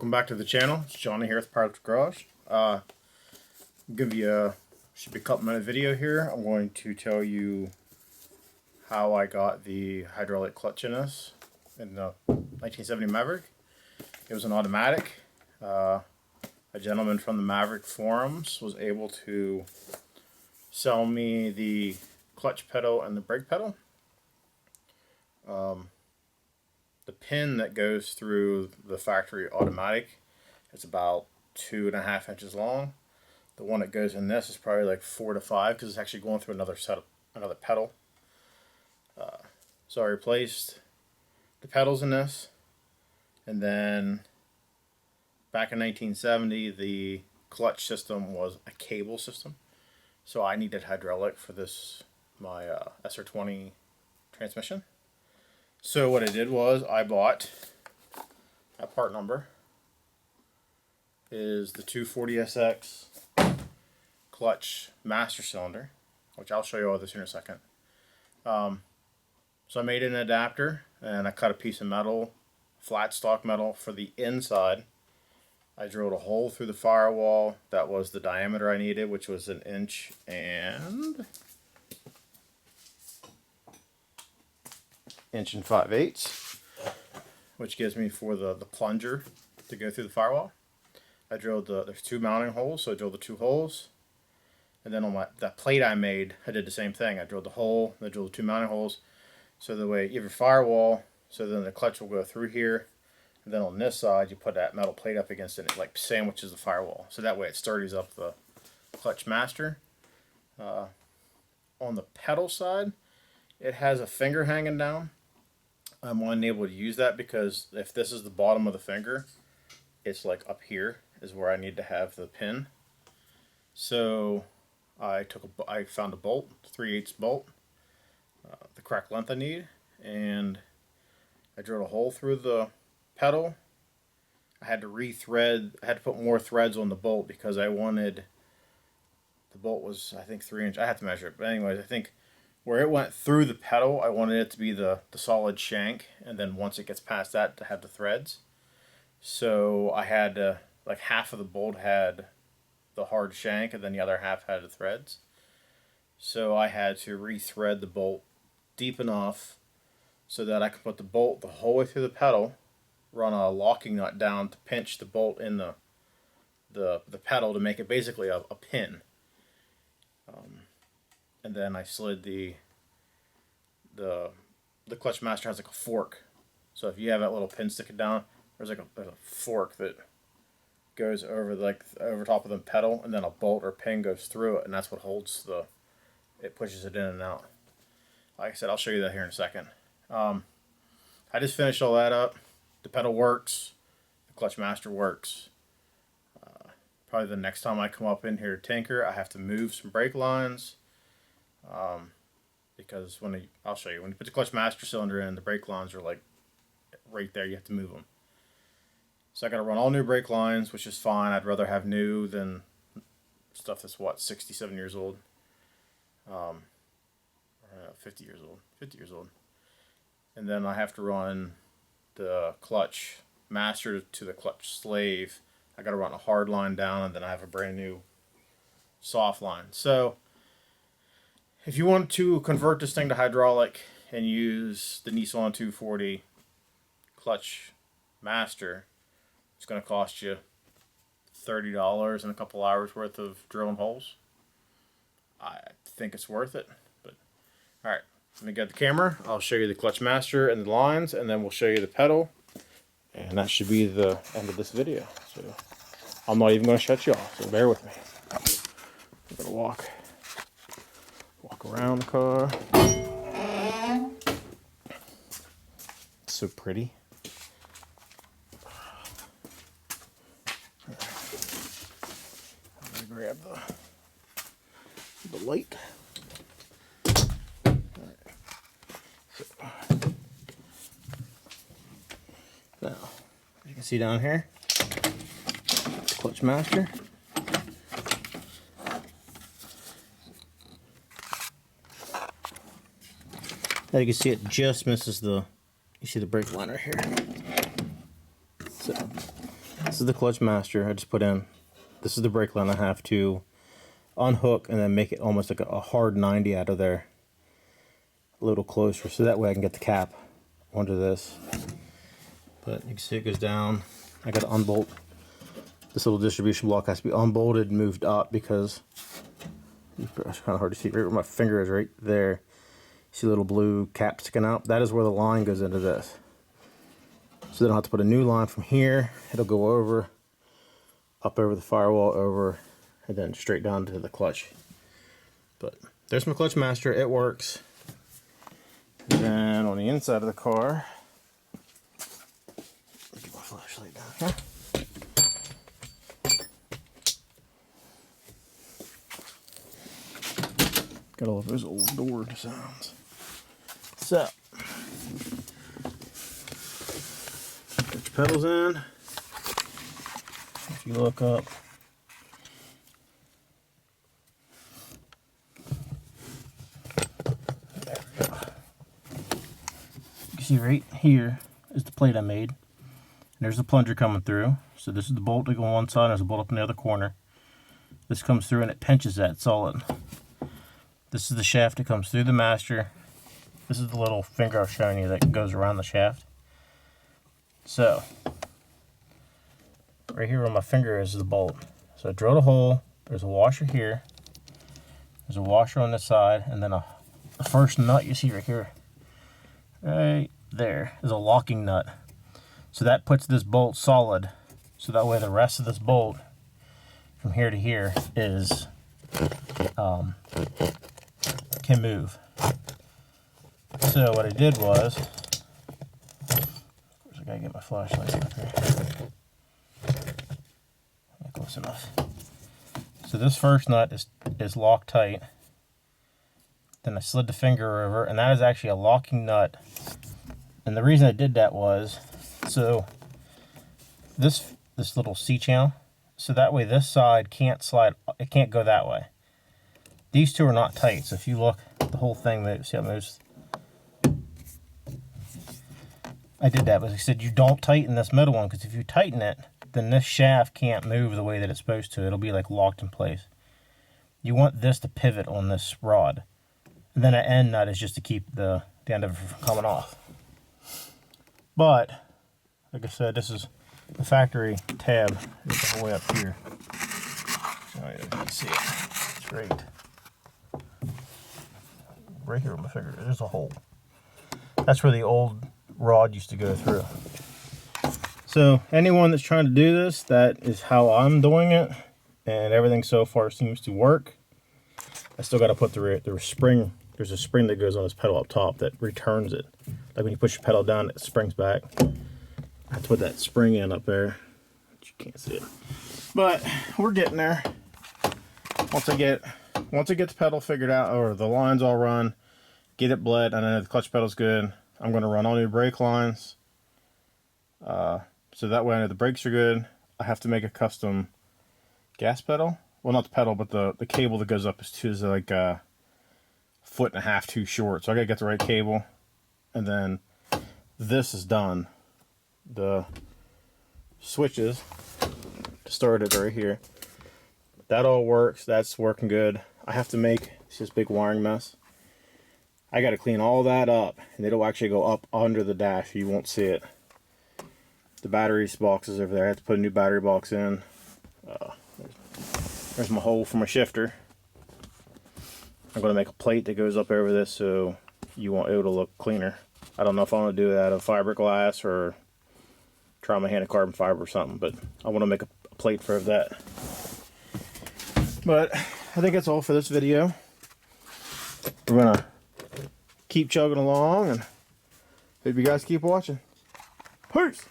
Welcome back to the channel. It's Johnny here with Parts Garage. Give you should be a couple minute video here. I'm going to tell you how I got the hydraulic clutch in this in the 1970 Maverick. It was an automatic. A gentleman from the Maverick forums was able to sell me the clutch pedal and the brake pedal. The pin that goes through the factory automatic is about 2.5 inches long. The one that goes in this is probably like 4 to 5 because it's actually going through another pedal. So I replaced the pedals in this, and then back in 1970 the clutch system was a cable system, so I needed hydraulic for this my SR20 transmission. So what I did was I bought, that part number is the 240SX clutch master cylinder, which I'll show you all this here in a second. So I made an adapter and I cut a piece of metal, flat stock metal for the inside. I drilled a hole through the firewall. That was the diameter I needed, which was 1 inch and 1 5/8, which gives me for the plunger to go through the firewall. I drilled there's 2 mounting holes, so I drilled the 2 holes, and then on that plate I made, I did the same thing. I drilled the hole, then drilled the 2 mounting holes, so the way you have your firewall, so then the clutch will go through here, and then on this side you put that metal plate up against it, and it like sandwiches the firewall, so that way it sturdies up the clutch master. On the pedal side, it has a finger hanging down. I'm unable to use that because if this is the bottom of the finger, it's like up here is where I need to have the pin. So I found a bolt, 3/8 bolt, the correct length I need, and I drilled a hole through the pedal. I had to I had to put more threads on the bolt because I wanted, the bolt was I think 3 inch. I have to measure it, but anyways, I think where it went through the pedal, I wanted it to be the solid shank, and then once it gets past that, to have the threads. So I had to, like half of the bolt had the hard shank, and then the other half had the threads. So I had to re-thread the bolt deep enough so that I could put the bolt the whole way through the pedal, run a locking nut down to pinch the bolt in the pedal to make it basically a pin. And then I slid the clutch master has like a fork. So if you have that little pin sticking down, there's a fork that goes over top of the pedal, and then a bolt or pin goes through it, and that's what holds it pushes it in and out. Like I said, I'll show you that here in a second. I just finished all that up. The pedal works, the clutch master works. Probably the next time I come up in here to tinker, I have to move some brake lines. Because I'll show you, when you put the clutch master cylinder in, the brake lines are like right there, you have to move them. So I got to run all new brake lines, which is fine. I'd rather have new than stuff that's what, 67 years old, 50 years old. And then I have to run the clutch master to the clutch slave. I got to run a hard line down, and then I have a brand new soft line. So if you want to convert this thing to hydraulic and use the Nissan 240 clutch master, it's going to cost you $30 and a couple hours worth of drilling holes. I think it's worth it. But all right, let me get the camera. I'll show you the clutch master and the lines, and then we'll show you the pedal, and that should be the end of this video. So I'm not even going to shut you off, so bear with me. I'm going to walk around the car. It's so pretty. I'm gonna grab the light. Alright. So, now, as you can see down here, clutch master. Now you can see it just misses you see the brake line right here. So This is the clutch master I just put in. This is the brake line I have to unhook and then make it almost like a hard 90 out of there. A little closer, so that way I can get the cap onto this. But you can see it goes down. I got to unbolt. This little distribution block has to be unbolted and moved up because it's kind of hard to see. Right where my finger is, right there. See a little blue cap sticking out? That is where the line goes into this. So then I'll have to put a new line from here. It'll go over, up over the firewall, over, and then straight down to the clutch. But there's my clutch master. It works. And then on the inside of the car, get my flashlight down here. Got all of those old door sounds. So, put your pedals in. If you look up, there we go. You can see right here is the plate I made. And there's the plunger coming through. So this is the bolt to go on one side, there's a bolt up in the other corner. This comes through and it pinches that solid. This is the shaft that comes through the master. This is the little finger I was showing you that goes around the shaft. So, right here where my finger is the bolt. So I drilled a hole, there's a washer here, there's a washer on this side, and then the first nut you see right here, right there, is a locking nut. So that puts this bolt solid, so that way the rest of this bolt from here to here is can move. So what I did was, of course I gotta get my flashlight up here. Not close enough. So this first nut is locked tight. Then I slid the finger over, and that is actually a locking nut. And the reason I did that was, so this little C-channel, so that way this side can't slide, it can't go that way. These two are not tight, so if you look, the whole thing moves. See how it moves? I did that, but I said you don't tighten this middle one, because if you tighten it, then this shaft can't move the way that it's supposed to. It'll be like locked in place. You want this to pivot on this rod. And then an end nut is just to keep the end of it from coming off. But, like I said, this is the factory tab. It's all the way up here. So you can see it. It's great. Right here with my finger, there's a hole. That's where the old rod used to go through. So anyone that's trying to do this, that is how I'm doing it, and everything so far seems to work. I still got to put the spring. There's a spring that goes on this pedal up top that returns it. Like when you push your pedal down, it springs back. I have to put that spring in up there. But you can't see it. But we're getting there. Once I get the pedal figured out, or the lines all run, get it bled, and I know the clutch pedal's good, I'm going to run all new brake lines. So that way I know the brakes are good. I have to make a custom gas pedal. Well, not the pedal, but the cable that goes up is like a 1.5 feet too short. So I got to get the right cable. And then this is done. The switches to start it right here. That all works. That's working good. I have to make this big wiring mess. I got to clean all that up, and it'll actually go up under the dash. You won't see it. The batteries boxes over there. I have to put a new battery box in. There's my hole for my shifter. I'm going to make a plate that goes up over this so you want it to look cleaner. I don't know if I want to do it out of fiberglass or try my hand of carbon fiber or something, but I want to make a plate for that. But I think that's all for this video. We're going to keep chugging along, and hope you guys keep watching. Peace!